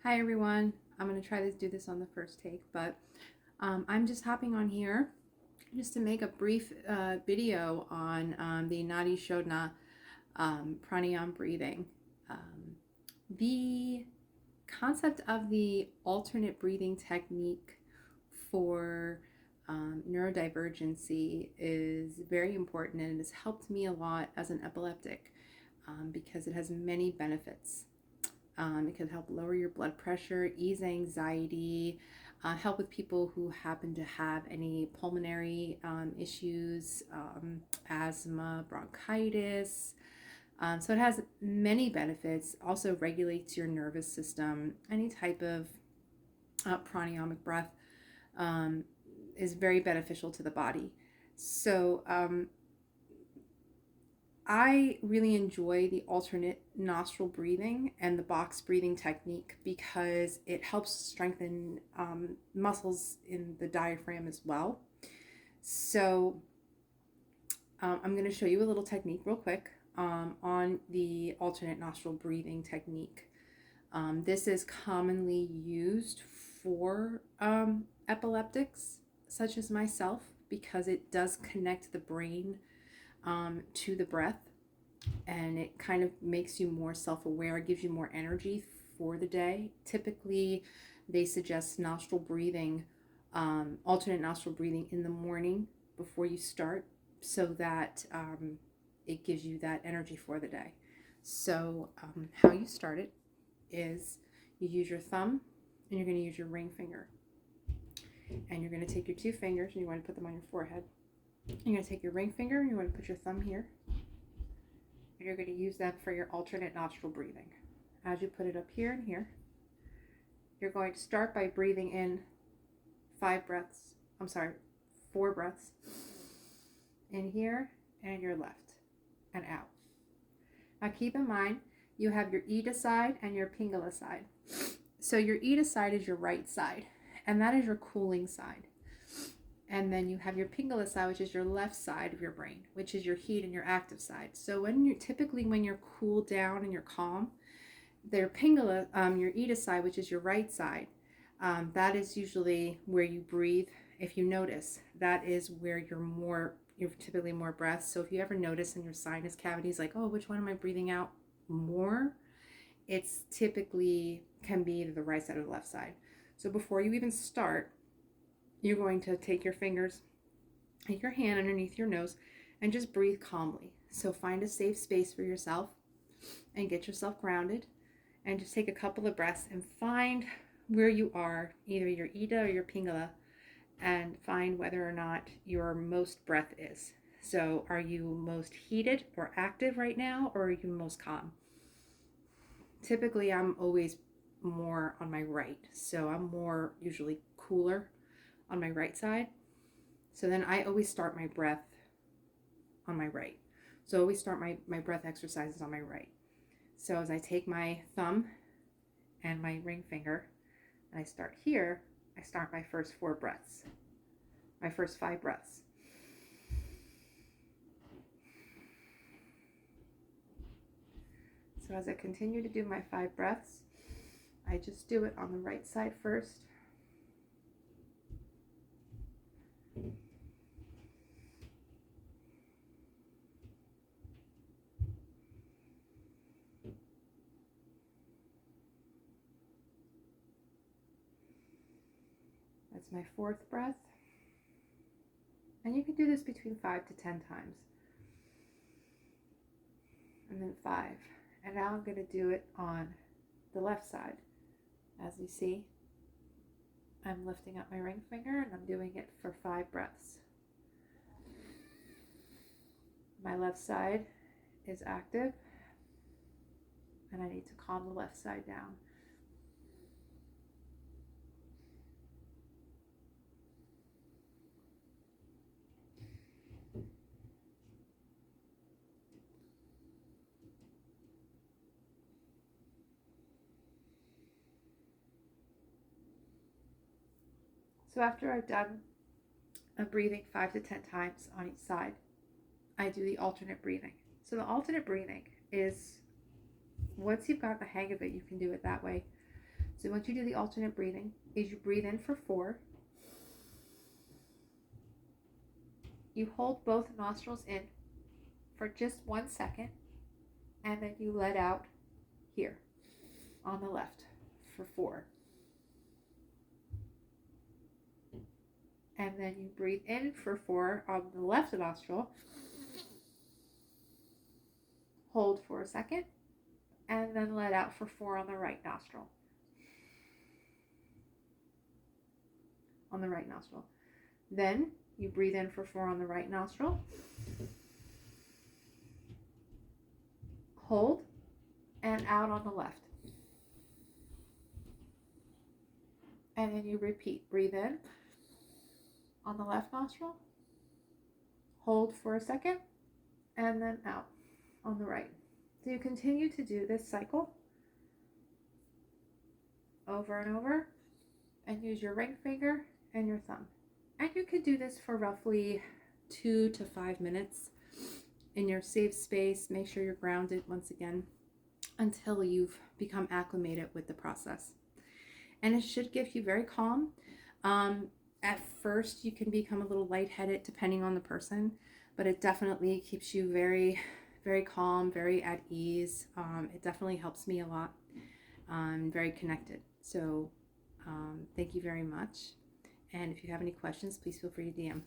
Hi everyone. I'm going to try to do this on the first take, but I'm just hopping on here just to make a brief video on the NADI SHODHANA Pranayama breathing. The concept of the alternate breathing technique for neurodivergency is very important, and it has helped me a lot as an epileptic because it has many benefits. It can help lower your blood pressure, ease anxiety, help with people who happen to have any pulmonary issues, asthma, bronchitis. So it has many benefits. Also regulates your nervous system. Any type of pranayamic breath is very beneficial to the body. So I really enjoy the alternate nostril breathing and the box breathing technique because it helps strengthen muscles in the diaphragm as well. So I'm going to show you a little technique real quick on the alternate nostril breathing technique. This is commonly used for epileptics such as myself because it does connect the brain to the breath, and it kind of makes you more self-aware, gives you more energy for the day. Typically, they suggest nostril breathing, alternate nostril breathing in the morning before you start, so that it gives you that energy for the day. So how you start it is you use your thumb and you're going to use your ring finger, and you're going to take your two fingers and you want to put them on your forehead. You're going to take your ring finger and you want to put your thumb here, and you're going to use that for your alternate nostril breathing. As you put it up here and here, you're going to start by breathing in 4 breaths in here and your left and out. Now keep in mind you have your Ida side and your Pingala side. So your Ida side is your right side, and that is your cooling side. And then you have your Pingala side, which is your left side of your brain, which is your heat and your active side. So when you're cooled down and you're calm, their Pingala, your Ida side, which is your right side, that is usually where you breathe. If you notice, that is where you're typically more breath. So if you ever notice in your sinus cavities, like, oh, which one am I breathing out more? It's typically can be either the right side or the left side. So before you even start, you're going to take your fingers, take your hand underneath your nose, and just breathe calmly. So find a safe space for yourself and get yourself grounded, and just take a couple of breaths and find where you are, either your Ida or your Pingala, and find whether or not your most breath is. So are you most heated or active right now, or are you most calm? Typically, I'm always more on my right, so I'm more usually cooler on my right side. So then I always start my breath on my right. So I always start my breath exercises on my right. So as I take my thumb and my ring finger and I start here, I start my first 4 breaths, my first 5 breaths. So as I continue to do my 5 breaths, I just do it on the right side first. That's my 4th breath. And you can do this between 5 to 10 times. And then 5. And now I'm going to do it on the left side. As you see, I'm lifting up my ring finger and I'm doing it for 5 breaths. My left side is active, and I need to calm the left side down. So after I've done a breathing 5 to 10 times on each side, I do the alternate breathing. So the alternate breathing is, once you've got the hang of it, you can do it that way. So once you do the alternate breathing, is you breathe in for 4. You hold both nostrils in for just 1 second, and then you let out here on the left for 4. And then you breathe in for 4 on the left nostril, hold for a second, and then let out for 4 on the right nostril. On the right nostril. Then you breathe in for 4 on the right nostril, hold, and out on the left. And then you repeat. Breathe in on the left nostril, hold for a second, and then out on the right. So you continue to do this cycle over and over, and use your ring finger and your thumb. And you could do this for roughly 2 to 5 minutes in your safe space. Make sure you're grounded once again until you've become acclimated with the process. And it should get you very calm. At first, you can become a little lightheaded depending on the person, but it definitely keeps you very, very calm, very at ease. It definitely helps me a lot. I'm very connected. So thank you very much. And if you have any questions, please feel free to DM.